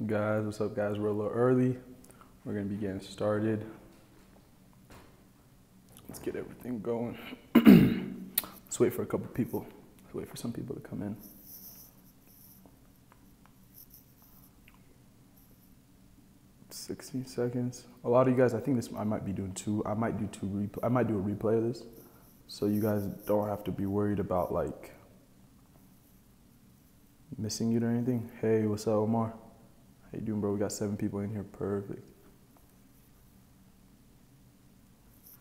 Guys, what's up guys? We're a little early. We're gonna be getting started. Let's get everything going. Let's wait for a couple people. Let's wait for some people to come in. $16. A lot of you guys, I think I might be doing two. I might do a replay of this. So you guys don't have to be worried about like missing it or anything. Hey, what's up, Omar? How you doing, bro? We got 7 people in here. Perfect.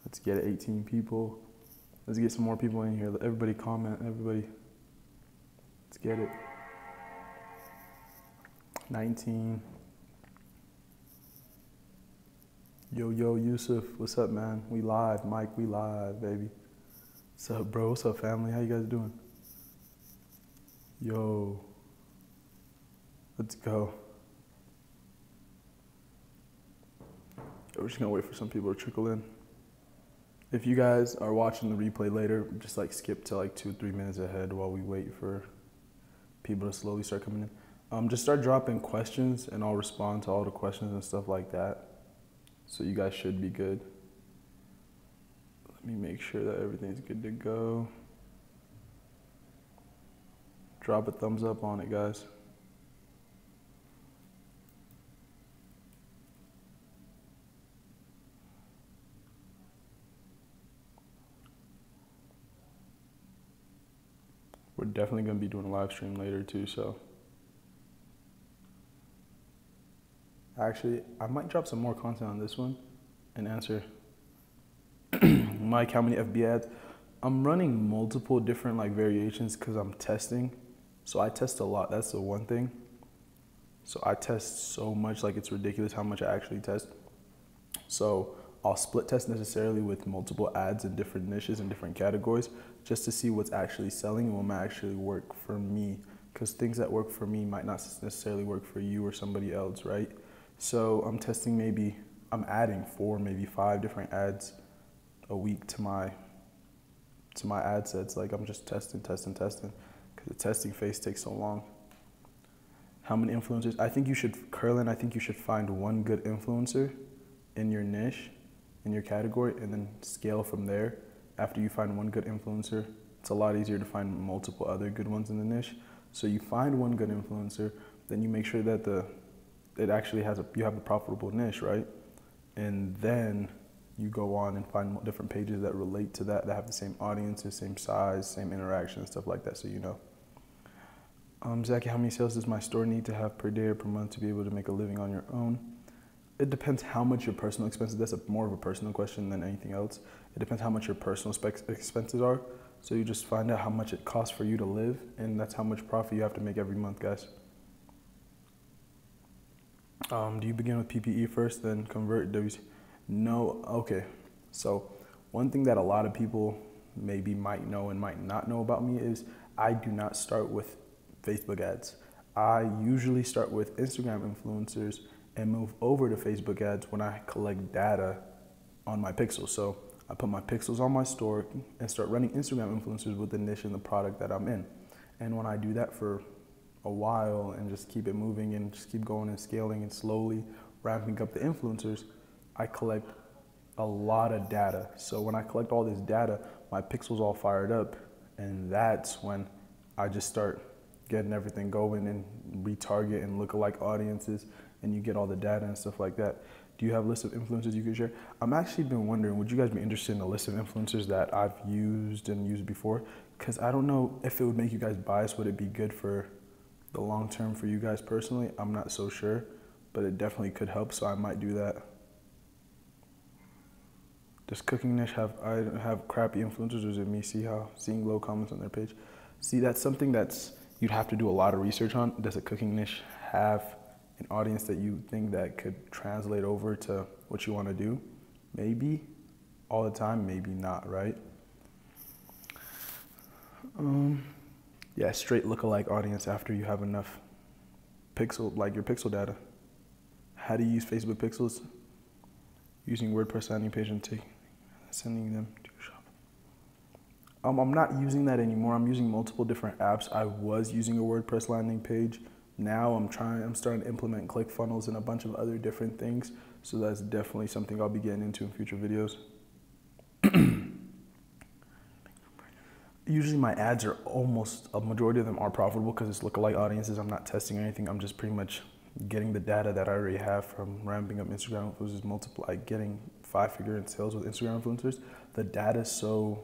Let's get it. 18 people. Let's get some more people in here. Everybody comment. Everybody. Let's get it. 19. Yo, Yusuf. What's up, man? We live. Mike, we live, baby. What's up, bro? What's up, family? How you guys doing? Yo. Let's go. We're just gonna wait for some people to trickle in. If you guys are watching the replay later, just like skip to like 2-3 minutes ahead while we wait for people to slowly start coming in. Just start dropping questions and I'll respond to all the questions and stuff like that. So you guys should be good. Let me make sure that everything's good to go. Drop a thumbs up on it, guys. We're definitely going to be doing a live stream later too, so. Actually, I might drop some more content on this one and answer. Mike, how many FB ads? I'm running multiple different like variations because I'm testing. So I test a lot, that's the one thing. So I test so much, like it's ridiculous how much I actually test. So I'll split test necessarily with multiple ads in different niches and different categories just to see what's actually selling and what might actually work for me. Because things that work for me might not necessarily work for you or somebody else, right? So I'm testing I'm adding 4, maybe 5 different ads a week to my ad sets. Like I'm just testing, because the testing phase takes so long. How many influencers? I think you should find one good influencer in your niche, in your category, and then scale from there. After you find one good influencer, it's a lot easier to find multiple other good ones in the niche. So you find one good influencer, then you make sure that you have a profitable niche, right? And then you go on and find different pages that relate to that have the same audiences, same size, same interaction, stuff like that, so you know. Zachy, how many sales does my store need to have per day or per month to be able to make a living on your own? It depends how much your personal expenses, that's more of a personal question than anything else. It depends how much your personal expenses are. So you just find out how much it costs for you to live, and that's how much profit you have to make every month, guys. Do you begin with PPE first, then convert WC? No, okay. So one thing that a lot of people maybe might know and might not know about me is I do not start with Facebook ads. I usually start with Instagram influencers and move over to Facebook ads when I collect data on my pixels. So I put my pixels on my store and start running Instagram influencers with the niche and the product that I'm in. And when I do that for a while and just keep it moving and just keep going and scaling and slowly ramping up the influencers, I collect a lot of data. So when I collect all this data, my pixels all fired up, and that's when I just start getting everything going and retarget and lookalike audiences, and you get all the data and stuff like that. Do you have a list of influencers you could share? I'm actually been wondering, would you guys be interested in a list of influencers that I've used and used before? Because I don't know if it would make you guys biased. Would it be good for the long term for you guys personally? I'm not so sure, but it definitely could help, so I might do that. Does Cooking Niche have crappy influencers, or is it me seeing low comments on their page? See, that's something you'd have to do a lot of research on. Does a Cooking Niche have an audience that you think that could translate over to what you want to do? Maybe all the time, maybe not, right? Yeah, straight lookalike audience after you have enough your pixel data. How do you use Facebook pixels? Using WordPress landing page and sending them to your shop. I'm not using that anymore. I'm using multiple different apps. I was using a WordPress landing page Now I'm starting to implement ClickFunnels and a bunch of other different things. So that's definitely something I'll be getting into in future videos. Usually my ads are a majority of them are profitable because it's lookalike audiences. I'm not testing anything. I'm just pretty much getting the data that I already have from ramping up Instagram influencers, getting 5-figure in sales with Instagram influencers. The data is so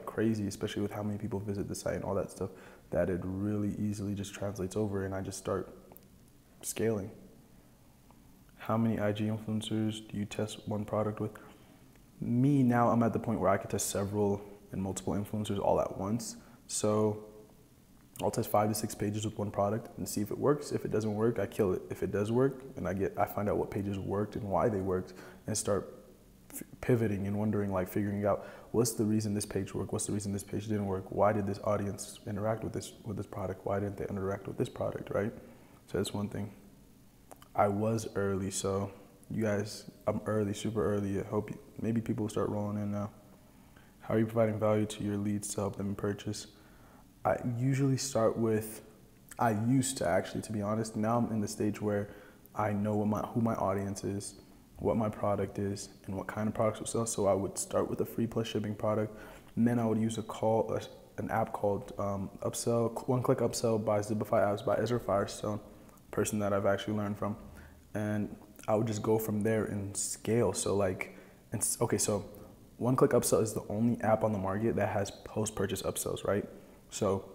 crazy, especially with how many people visit the site and all that stuff, that it really easily just translates over and I just start scaling. How many IG influencers do you test one product with? Me now, I'm at the point where I could test several and multiple influencers all at once. So I'll test 5 to 6 pages with one product and see if it works. If it doesn't work, I kill it. If it does work, and I find out what pages worked and why they worked, and start pivoting and wondering, figuring out what's the reason this page worked, what's the reason this page didn't work, why did this audience interact with this product, why didn't they interact with this product, right? So that's one thing. I was early, so you guys, I'm early, super early. I hope maybe people will start rolling in now. How are you providing value to your leads to help them purchase? I usually start with, I used to actually, to be honest. Now I'm in the stage where I know who my audience is, what my product is, and what kind of products will sell. So I would start with a free plus shipping product, and then I would use an app called Upsell, One Click Upsell by Zipify Apps by Ezra Firestone, person that I've actually learned from, and I would just go from there and scale. So so One Click Upsell is the only app on the market that has post-purchase upsells, right? So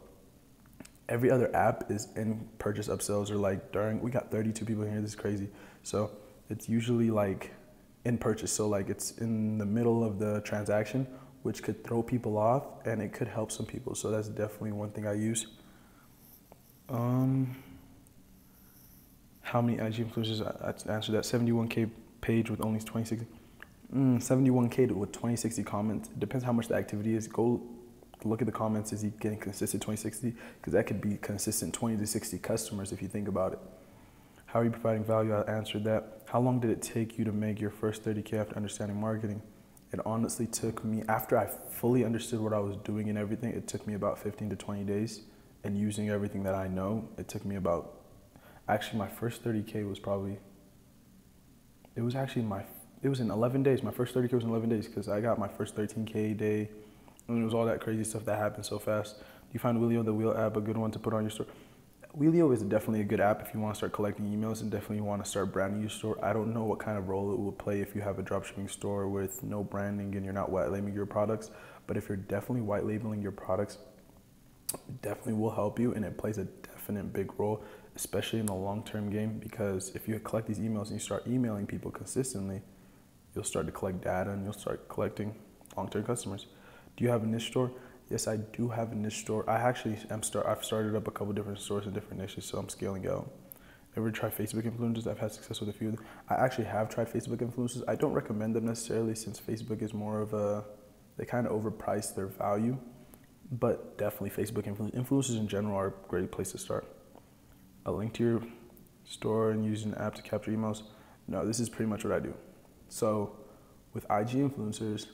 every other app is in purchase upsells or we got 32 people here, this is crazy. So it's usually in purchase. So it's in the middle of the transaction, which could throw people off and it could help some people. So that's definitely one thing I use. How many IG influencers? I answered that. 71K page with only 2060. 71K with 2060 comments. It depends how much the activity is. Go look at the comments. Is he getting consistent 2060? Because that could be consistent 20 to 60 customers if you think about it. How are you providing value? I answered that. How long did it take you to make your first 30K after understanding marketing? It honestly took me, after I fully understood what I was doing and everything, it took me about 15 to 20 days. And using everything that I know, it took me actually my first 30K was it was in 11 days. My first 30K was in 11 days because I got my first 13K day. And it was all that crazy stuff that happened so fast. Do you find Wheelio, the Wheel app, a good one to put on your store? Wheelio is definitely a good app if you want to start collecting emails and definitely want to start branding your store. I don't know what kind of role it will play if you have a dropshipping store with no branding and you're not white labeling your products. But if you're definitely white labeling your products, it definitely will help you, and it plays a definite big role, especially in the long-term game, because if you collect these emails and you start emailing people consistently, you'll start to collect data and you'll start collecting long-term customers. Do you have a niche store? Yes, I do have a niche store. I've started up a couple different stores in different niches, so I'm scaling out. Ever try Facebook influencers? I've had success with a few of them. I actually have tried Facebook influencers. I don't recommend them necessarily since Facebook is more of they kind of overprice their value, but definitely Facebook influencers in general are a great place to start. A link to your store and using an app to capture emails? No, this is pretty much what I do. So with IG influencers,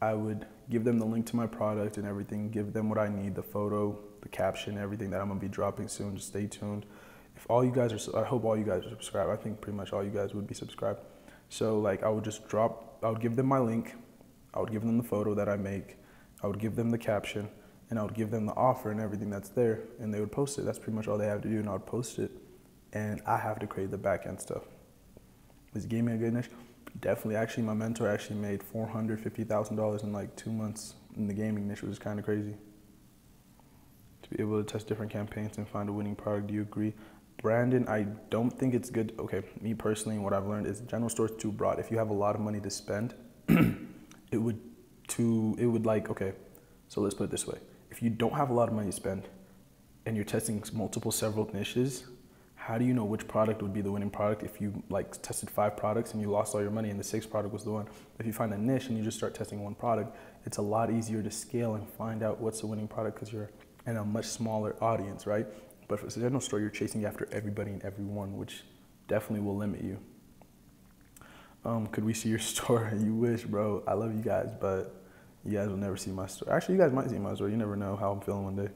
I would give them the link to my product and everything, give them what I need, the photo, the caption, everything that I'm gonna be dropping soon. Just stay tuned. If all you guys are, I hope all you guys are subscribed. I think pretty much all you guys would be subscribed. So I would give them my link, I would give them the photo that I make, I would give them the caption, and I would give them the offer and everything that's there, and they would post it. That's pretty much all they have to do, and I would post it, and I have to create the back end stuff. Is gaming a good niche? Definitely. Actually, my mentor actually made $450,000 in 2 months in the gaming niche, which is kind of crazy. To be able to test different campaigns and find a winning product, do you agree? Brandon, I don't think it's good. Okay, me personally, what I've learned is general store is too broad. If you have a lot of money to spend, okay, so let's put it this way. If you don't have a lot of money to spend and you're testing several niches, how do you know which product would be the winning product if you tested 5 products and you lost all your money and the 6th product was the one? If you find a niche and you just start testing one product, it's a lot easier to scale and find out what's the winning product because you're in a much smaller audience, right? But for a general store, you're chasing after everybody and everyone, which definitely will limit you. Could we see your store? You wish, bro. I love you guys, but you guys will never see my store. Actually, you guys might see my store. You never know how I'm feeling one day.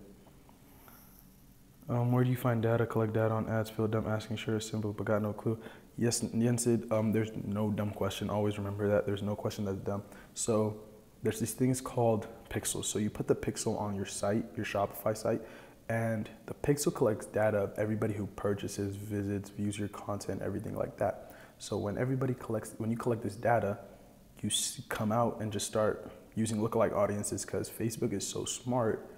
Where do you find data? Collect data on ads, feel dumb asking, sure it's simple, but got no clue. Yes, Yensid, there's no dumb question. Always remember that. There's no question that's dumb. So there's these things called pixels. So you put the pixel on your site, your Shopify site, and the pixel collects data of everybody who purchases, visits, views your content, everything like that. So when you collect this data, you come out and just start using lookalike audiences, because Facebook is so smart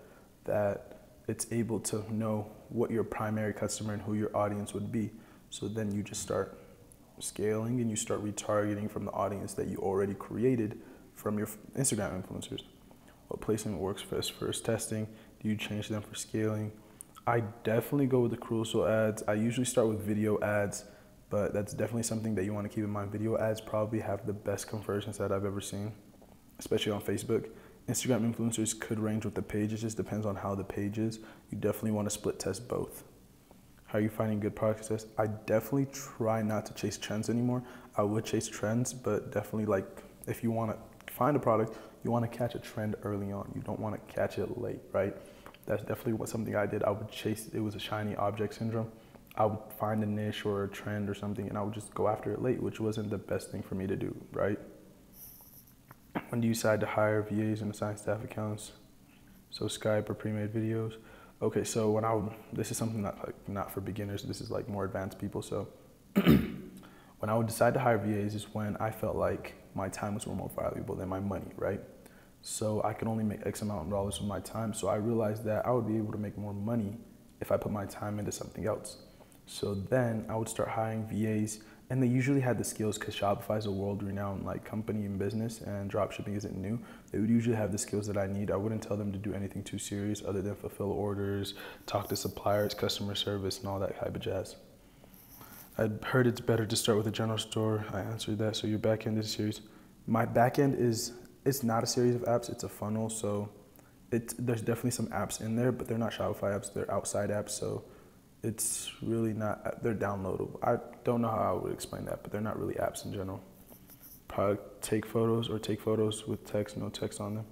that it's able to know what your primary customer and who your audience would be. So then you just start scaling and you start retargeting from the audience that you already created from your Instagram influencers. What placement works first testing? Do you change them for scaling? I definitely go with the crucial ads. I usually start with video ads, but that's definitely something that you want to keep in mind. Video ads probably have the best conversions that I've ever seen, especially on Facebook. Instagram influencers could range with the page. It just depends on how the page is. You definitely want to split test both. How are you finding good product success? I definitely try not to chase trends anymore. I would chase trends, but definitely, like, if you want to find a product, you want to catch a trend early on. You don't want to catch it late, right? That's definitely something I did. I would chase, it was a shiny object syndrome. I would find a niche or a trend or something and I would just go after it late, which wasn't the best thing for me to do, right? When do you decide to hire VAs and assign staff accounts? So Skype or pre-made videos? Okay, so this is something that not for beginners, this is like more advanced people. So when I would decide to hire VAs is when I felt like my time was more valuable than my money, right? So I could only make X amount of dollars with my time. So I realized that I would be able to make more money if I put my time into something else. So then I would start hiring VAs, and they usually had the skills because Shopify is a world-renowned like company in business, and dropshipping isn't new. They would usually have the skills that I need. I wouldn't tell them to do anything too serious other than fulfill orders, talk to suppliers, customer service, and all that type of jazz. I heard it's better to start with a general store. I answered that. So your backend is a series. My backend it's not a series of apps. It's a funnel. So there's definitely some apps in there, but they're not Shopify apps. They're outside apps. So it's really not, they're downloadable. I don't know how I would explain that, but they're not really apps in general. Probably take photos with text, no text on them.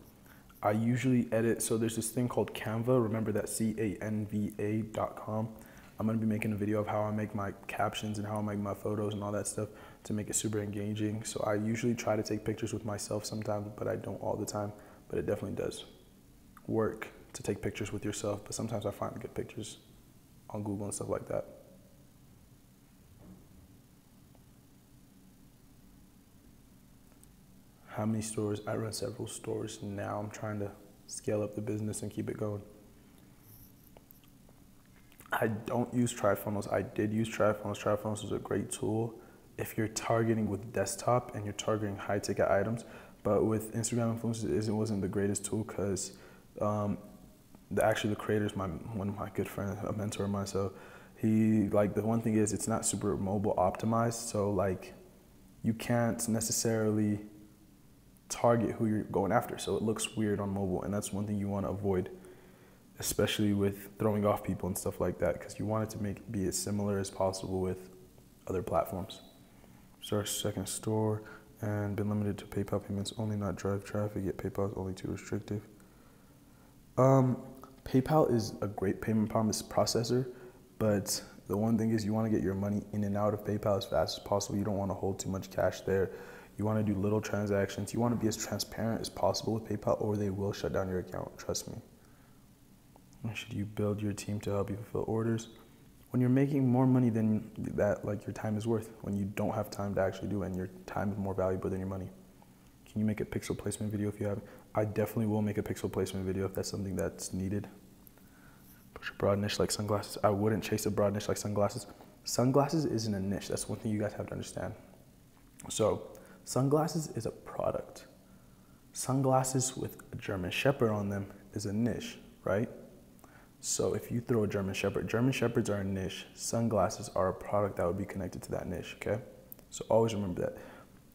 I usually edit, so there's this thing called Canva. Remember that, Canva.com. I'm gonna be making a video of how I make my captions and how I make my photos and all that stuff to make it super engaging. So I usually try to take pictures with myself sometimes, but I don't all the time. But it definitely does work to take pictures with yourself, but sometimes I find good pictures on Google and stuff like that. How many stores? I run several stores now. I'm trying to scale up the business and keep it going. I don't use TriFunnels. I did use TriFunnels. TriFunnels is a great tool if you're targeting with desktop and you're targeting high ticket items. But with Instagram influencers, it wasn't the greatest tool because the creator is one of my good friends, a mentor of mine. So the one thing is it's not super mobile optimized. So like you can't necessarily target who you're going after. So it looks weird on mobile, and that's one thing you want to avoid, especially with throwing off people and stuff like that, because you want it to be as similar as possible with other platforms. Start second store and been limited to PayPal payments only, not drive traffic, yet PayPal is only too restrictive. PayPal is a great payment promise processor, but the one thing is you want to get your money in and out of PayPal as fast as possible. You don't want to hold too much cash there. You want to do little transactions. You want to be as transparent as possible with PayPal, or they will shut down your account, trust me. Should you build your team to help you fulfill orders? When you're making more money than that, like your time is worth, when you don't have time to actually do it and your time is more valuable than your money. Can you make a pixel placement video if you have? I definitely will make a pixel placement video if that's something that's needed. Push a broad niche like sunglasses. I wouldn't chase a broad niche like sunglasses. Sunglasses isn't a niche. That's one thing you guys have to understand. So sunglasses is a product. Sunglasses with a German Shepherd on them is a niche, right? So if you throw a German Shepherds are a niche. Sunglasses are a product that would be connected to that niche, okay? So always remember that.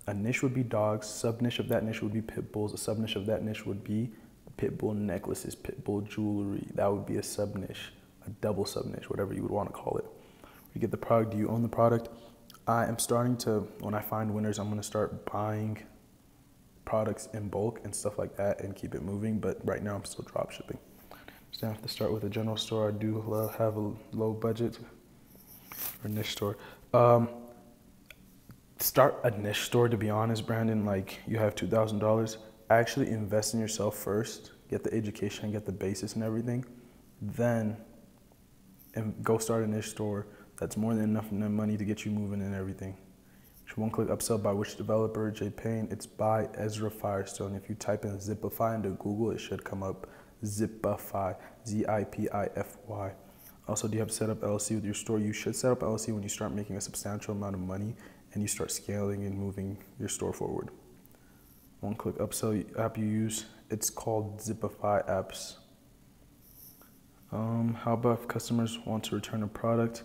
A niche would be dogs, sub-niche of that niche would be pit bulls, a sub-niche of that niche would be pit bull necklaces, pit bull jewelry. That would be a sub-niche, a double sub-niche, whatever you would want to call it. You get the product, do you own the product? I am starting to, when I find winners, I'm going to start buying products in bulk and stuff like that and keep it moving, but right now I'm still drop shipping. So I have to start with a general store. I do have a low budget or niche store. Um, Start a niche store, to be honest, Brandon. Like, you have $2,000. Actually invest in yourself first. Get the education, get the basis and everything. Then and go start a niche store. That's more than enough money to get you moving and everything. One-click upsell by which developer? J Payne. It's by Ezra Firestone. If you type in Zipify into Google, it should come up. Zipify. Zipify. Also, do you have to set up LLC with your store? You should set up LLC when you start making a substantial amount of money and you start scaling and moving your store forward. One-click upsell app you use, it's called Zipify Apps. How about if customers want to return a product?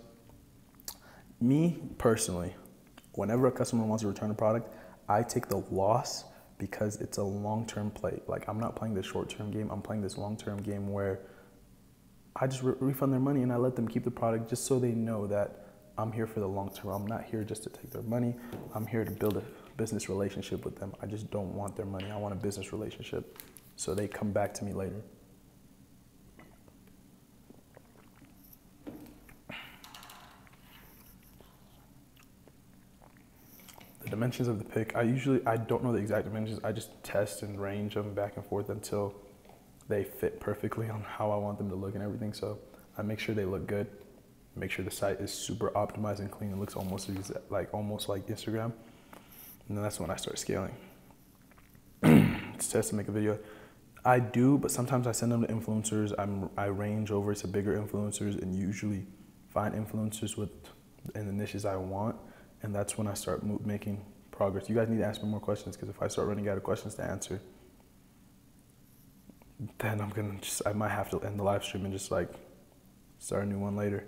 Me, personally, whenever a customer wants to return a product, I take the loss because it's a long-term play. Like, I'm not playing this short-term game, I'm playing this long-term game where I just refund their money and I let them keep the product just so they know that I'm here for the long term. I'm not here just to take their money. I'm here to build a business relationship with them. I just don't want their money. I want a business relationship so they come back to me later. The dimensions of the pick, I don't know the exact dimensions. I just test and range them back and forth until they fit perfectly on how I want them to look and everything. So I make sure they look good. Make sure the site is super optimized and clean. It looks almost like Instagram. And then that's when I start scaling. It's test to make a video. I do, but sometimes I send them to influencers. I range over to bigger influencers and usually find influencers in the niches I want. And that's when I start making progress. You guys need to ask me more questions because if I start running out of questions to answer, then I might have to end the live stream and just like start a new one later.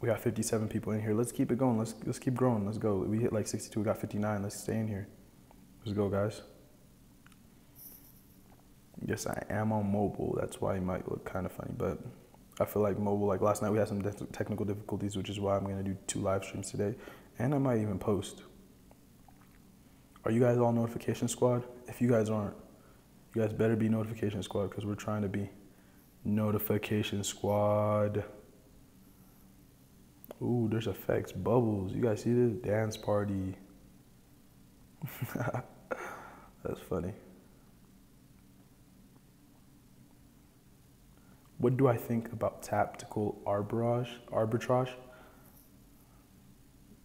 We got 57 people in here. Let's keep it going. Let's keep growing. Let's go. We hit like 62. We got 59. Let's stay in here. Let's go, guys. Yes, I am on mobile. That's why it might look kind of funny, but I feel like mobile, like last night we had some technical difficulties, which is why I'm going to do 2 live streams today, and I might even post. Are you guys all Notification Squad? If you guys aren't, you guys better be Notification Squad because we're trying to be Notification Squad. Ooh, there's effects, bubbles. You guys see this? Dance party. That's funny. What do I think about tactical arbitrage?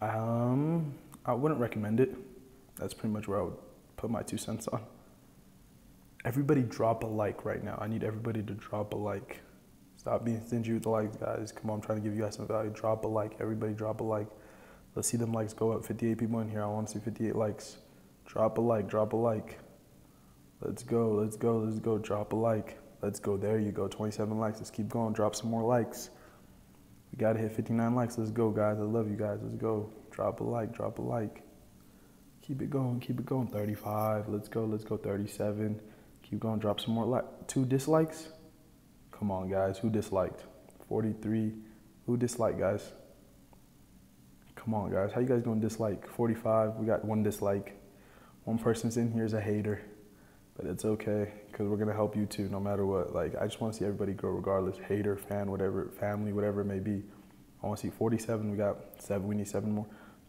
I wouldn't recommend it. That's pretty much where I would put my 2 cents on. Everybody drop a like right now. I need everybody to drop a like. Stop being stingy with the likes, guys. Come on, I'm trying to give you guys some value. Drop a like. Everybody drop a like. Let's see them likes go up. 58 people in here. I want to see 58 likes. Drop a like. Drop a like. Let's go. Let's go. Let's go. Drop a like. Let's go. There you go. 27 likes. Let's keep going. Drop some more likes. We got to hit 59 likes. Let's go, guys. I love you guys. Let's go. Drop a like. Drop a like. Keep it going. Keep it going. 35. Let's go. Let's go. 37. Keep going. Drop some more likes. 2 dislikes. Come on, guys. Who disliked? 43. Who disliked, guys? Come on, guys. How you guys gonna dislike? 45. We got 1 dislike. 1 person's in here is a hater, but it's okay because we're gonna help you too, no matter what. Like, I just want to see everybody grow, regardless. Hater, fan, whatever, family, whatever it may be. I want to see 47. We got 7. We need 7 more.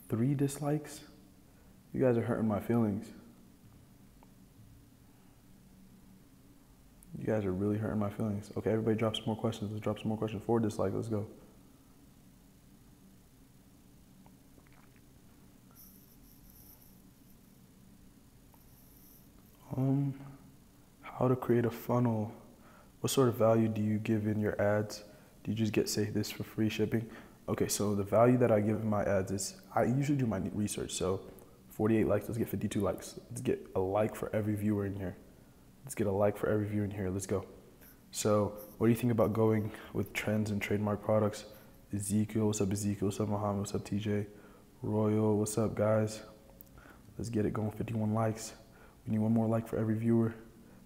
3 dislikes. You guys are hurting my feelings. You guys are really hurting my feelings. Okay, everybody drop some more questions. Let's drop some more questions. 4 dislikes. Let's go. How to create a funnel. What sort of value do you give in your ads? Do you just get, say, this for free shipping? Okay, so the value that I give in my ads is, I usually do my research. So 48 likes, let's get 52 likes. Let's get a like for every viewer in here. Let's get a like for every viewer in here. Let's go. So what do you think about going with trends and trademark products? Ezekiel, what's up Ezekiel? What's up Muhammad? What's up TJ? Royal, what's up guys? Let's get it going. 51 likes. We need 1 more like for every viewer.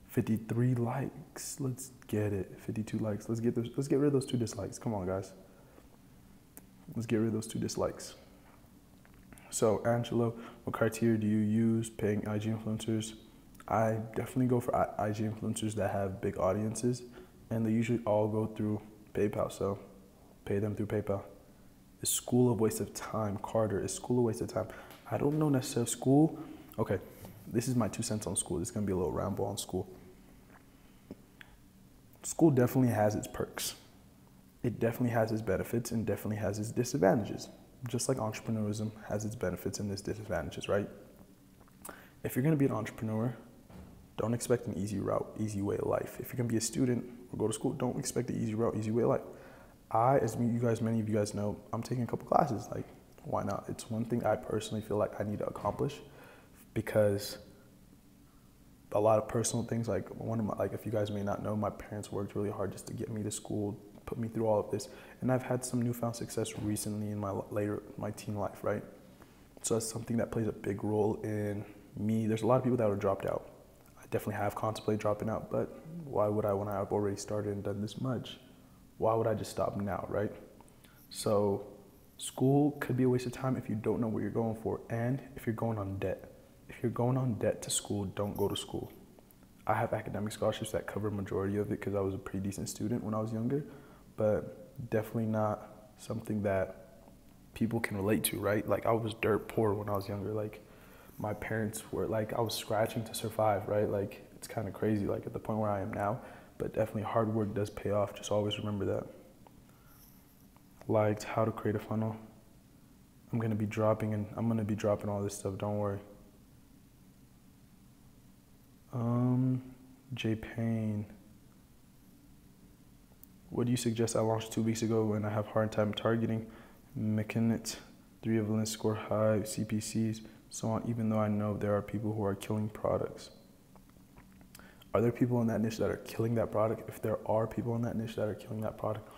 53 likes. Let's get it. 52 likes. Let's get rid of those 2 dislikes. Come on, guys. Let's get rid of those 2 dislikes. So, Angelo, what criteria do you use paying IG influencers? I definitely go for IG influencers that have big audiences and they usually all go through PayPal, so pay them through PayPal. Is school a waste of time? Carter, is school a waste of time? I don't know necessarily. School, okay, this is my 2 cents on school. This is gonna be a little ramble on school. School definitely has its perks. It definitely has its benefits and definitely has its disadvantages. Just like entrepreneurism has its benefits and its disadvantages, right? If you're gonna be an entrepreneur, don't expect an easy route, easy way of life. If you're gonna be a student or go to school, don't expect the easy route, easy way of life. Many of you guys know, I'm taking a couple classes. Like, why not? It's one thing I personally feel like I need to accomplish, because a lot of personal things, like if you guys may not know, my parents worked really hard just to get me to school, put me through all of this, and I've had some newfound success recently in my teen life, right? So that's something that plays a big role in me. There's a lot of people that are dropped out. I definitely have contemplated dropping out, but why would I when I've already started and done this much? Why would I just stop now, right? So school could be a waste of time if you don't know what you're going for, and if you're going on debt. If you're going on debt to school, don't go to school. I have academic scholarships that cover a majority of it because I was a pretty decent student when I was younger, but definitely not something that people can relate to, right? Like, I was dirt poor when I was younger. Like, my parents were like, I was scratching to survive, right? Like, it's kind of crazy, like at the point where I am now, but definitely hard work does pay off. Just always remember that. Liked how to create a funnel. I'm gonna be dropping all this stuff, don't worry. J Payne. What do you suggest I launched 2 weeks ago when I have hard time targeting? McKinney, 3 equivalent score high, CPCs, so on, even though I know there are people who are killing products. Are there people in that niche that are killing that product? If there are people in that niche that are killing that product,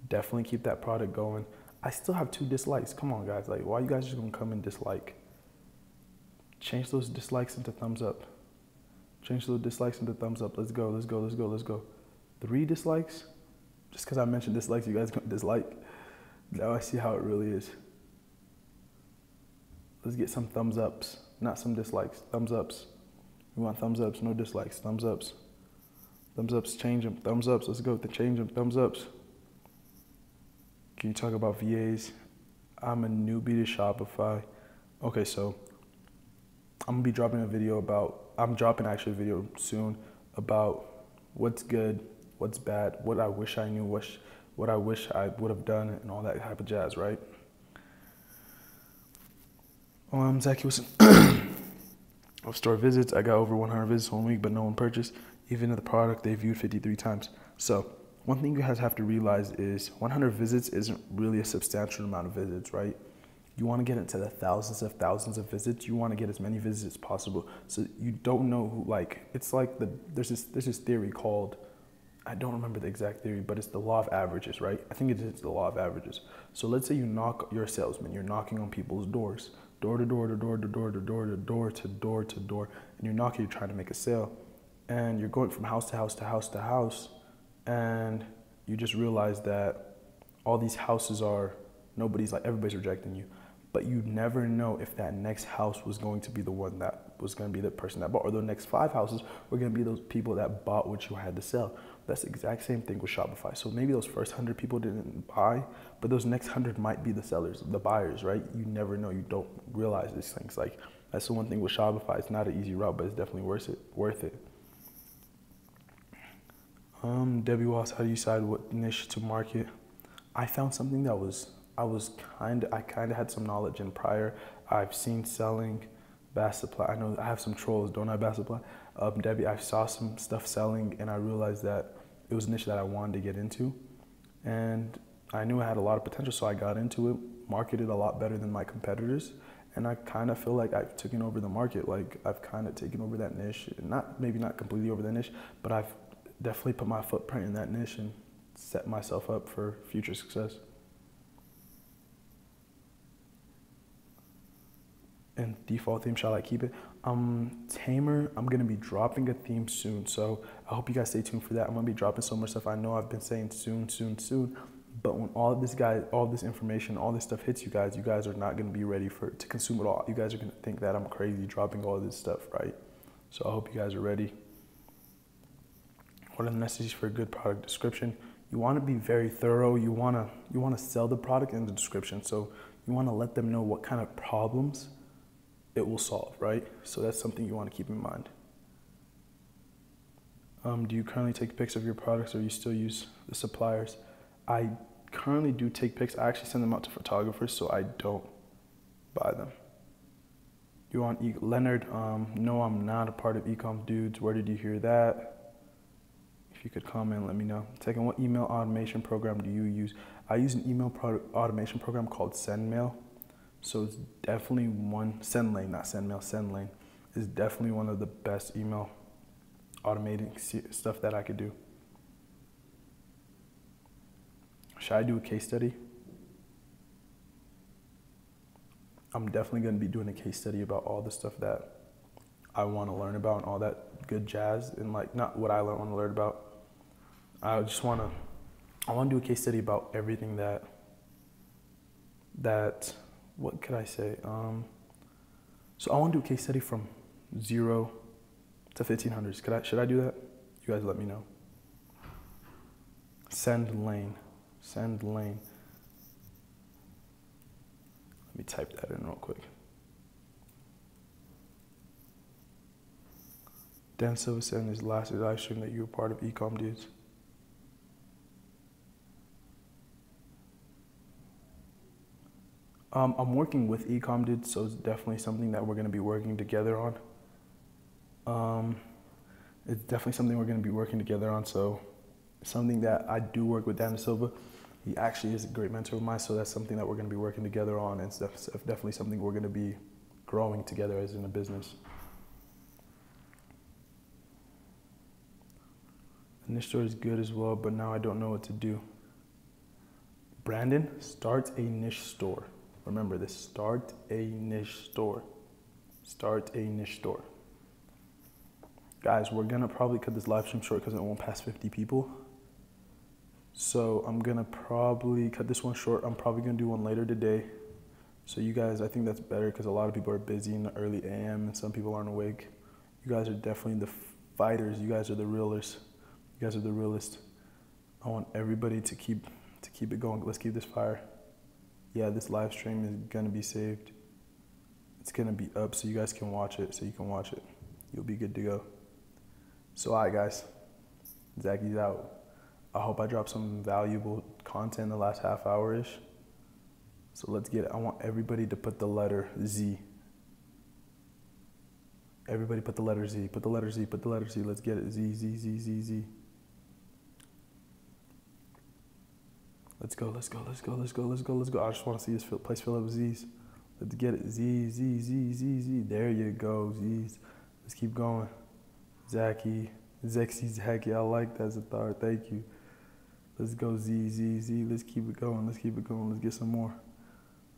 definitely keep that product going. I still have 2 dislikes. Come on, guys. Like, why are you guys just gonna come and dislike? Change those dislikes into thumbs up. Change those dislikes into thumbs up. Let's go, let's go, let's go, let's go. 3 dislikes? Just because I mentioned dislikes, you guys gonna dislike? Now I see how it really is. Let's get some thumbs ups, not some dislikes. Thumbs ups. We want thumbs ups, no dislikes. Thumbs ups. Thumbs ups, change them. Thumbs ups, let's go with the change them. Thumbs ups. Can you talk about VAs? I'm a newbie to Shopify. Okay, so I'm gonna be dropping a video I'm dropping actually a video soon about what's good, what's bad, what I wish I knew, what I wish I would have done, and all that type of jazz, right? Zachy Wilson. Of store visits, I got over 100 visits 1 week, but no one purchased. Even if the product they viewed 53 times. So one thing you guys have to realize is 100 visits isn't really a substantial amount of visits, right? You want to get into the thousands of visits. You want to get as many visits as possible. So you don't know who, like, it's like there's this theory called, I don't remember the exact theory, but it's the law of averages, right? I think it's the law of averages. So let's say you're a salesman, you're knocking on people's doors, door to door to door to door to door to door to door to door, and you're knocking, you're trying to make a sale, and you're going from house to house to house to house, and you just realize that all these houses everybody's rejecting you. But you never know if that next house was going to be the one that was going to be the person that bought, or the next 5 houses were going to be those people that bought what you had to sell. That's the exact same thing with Shopify. So maybe those first 100 people didn't buy, but those next 100 might be the sellers, the buyers, right? You never know. You don't realize these things. Like, that's the one thing with Shopify. It's not an easy route, but it's definitely worth it. Debbie Walls, how do you decide what niche to market? I found something that I kind of had some knowledge in prior. I've seen selling Bass Supply. I know I have some trolls, don't I, Bass Supply? Debbie, I saw some stuff selling, and I realized that it was a niche that I wanted to get into. And I knew I had a lot of potential, so I got into it, marketed a lot better than my competitors. And I kind of feel like I've taken over the market. Like, I've kind of taken over that niche. Maybe not completely over the niche, but I've definitely put my footprint in that niche and set myself up for future success. And default theme, shall I keep it? Tamer, I'm gonna be dropping a theme soon, so I hope you guys stay tuned for that. I'm gonna be dropping so much stuff. I know I've been saying soon, but when all this information, all this stuff hits you guys are not gonna be ready to consume it all. You guys are gonna think that I'm crazy dropping all this stuff, right? So I hope you guys are ready. What are the necessities for a good product description? You want to be very thorough. You want to sell the product in the description. So you want to let them know what kind of problems it will solve, right? So that's something you want to keep in mind. Do you currently take pics of your products, or you still use the suppliers? I currently do take pics. I actually send them out to photographers, so I don't buy them. You want Leonard? No, I'm not a part of Ecom Dudes. Where did you hear that? If you could comment, let me know. Second, what email automation program do you use? I use an email automation program called SendMail. So it's definitely SendLane, not SendMail, SendLane is definitely one of the best email automating stuff that I could do. Should I do a case study? I'm definitely going to be doing a case study about all the stuff that I want to learn about and all that good jazz, and like not what I want to learn about. I want to do a case study about everything that what could I say? So I want to do a case study from 0 to 1500s. Should I do that? You guys let me know. SendLane. Let me type that in real quick. Dan Silva said in his last live stream that you were part of Ecom Dudes. I'm working with Ecom Dudes, so it's definitely something that we're going to be working together on. It's definitely something we're going to be working together on. So it's something that I do work with Dan Silva. He actually is a great mentor of mine, so that's something that we're going to be working together on. And it's definitely something we're going to be growing together as in a business. The niche store is good as well, but now I don't know what to do. Brandon, start a niche store. Remember this, start a niche store. Start a niche store. Guys, we're gonna probably cut this live stream short because it won't pass 50 people. So I'm gonna probably cut this one short. I'm probably gonna do one later today. So you guys, I think that's better because a lot of people are busy in the early AM and some people aren't awake. You guys are definitely the fighters. You guys are the realers. You guys are the realest. I want everybody to keep it going. Let's keep this fire. Yeah, this live stream is gonna be saved. It's gonna be up so you guys can watch it. You'll be good to go. So all right, guys, Zacky's out. I hope I dropped some valuable content in the last half hour-ish. So let's get it. I want everybody to put the letter Z. Everybody put the letter Z. Put the letter Z. Put the letter Z. Let's get it. Z, Z, Z, Z, Z. Let's go, let's go, let's go, let's go, let's go, let's go. I just want to see this place fill up with Z's. Let's get it. Z, Z, Z, Z, Z. There you go, Z's. Let's keep going. Zexy, I like that, Zathar. Thank you. Let's go, Z, Z, Z. Let's keep it going. Let's keep it going. Let's get some more.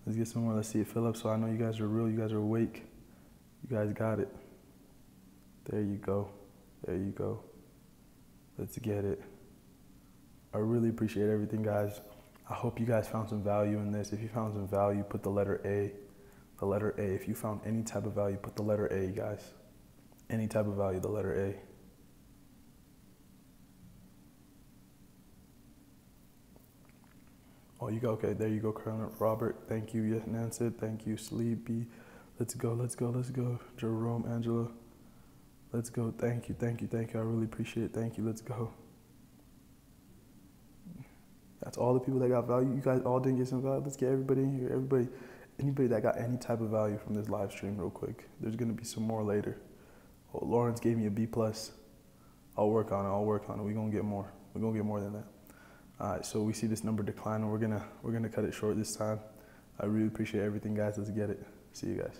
Let's get some more. Let's see it fill up so I know you guys are real. You guys are awake. You guys got it. There you go. There you go. Let's get it. I really appreciate everything, guys. I hope you guys found some value in this. If you found some value, put the letter A. The letter A. If you found any type of value, put the letter A, guys. Any type of value, the letter A. Oh, you go. Okay, there you go, Colonel Robert. Thank you, yes, Nancy. Thank you, Sleepy. Let's go, let's go, let's go. Jerome, Angela. Let's go. Thank you, thank you, thank you. I really appreciate it. Thank you. Let's go. That's all the people that got value. You guys all didn't get some value. Let's get everybody in here. Anybody that got any type of value from this live stream real quick. There's going to be some more later. Oh, Lawrence gave me a B+. I'll work on it. We're going to get more. We're going to get more than that. All right, so we see this number decline, and we're gonna cut it short this time. I really appreciate everything, guys. Let's get it. See you guys.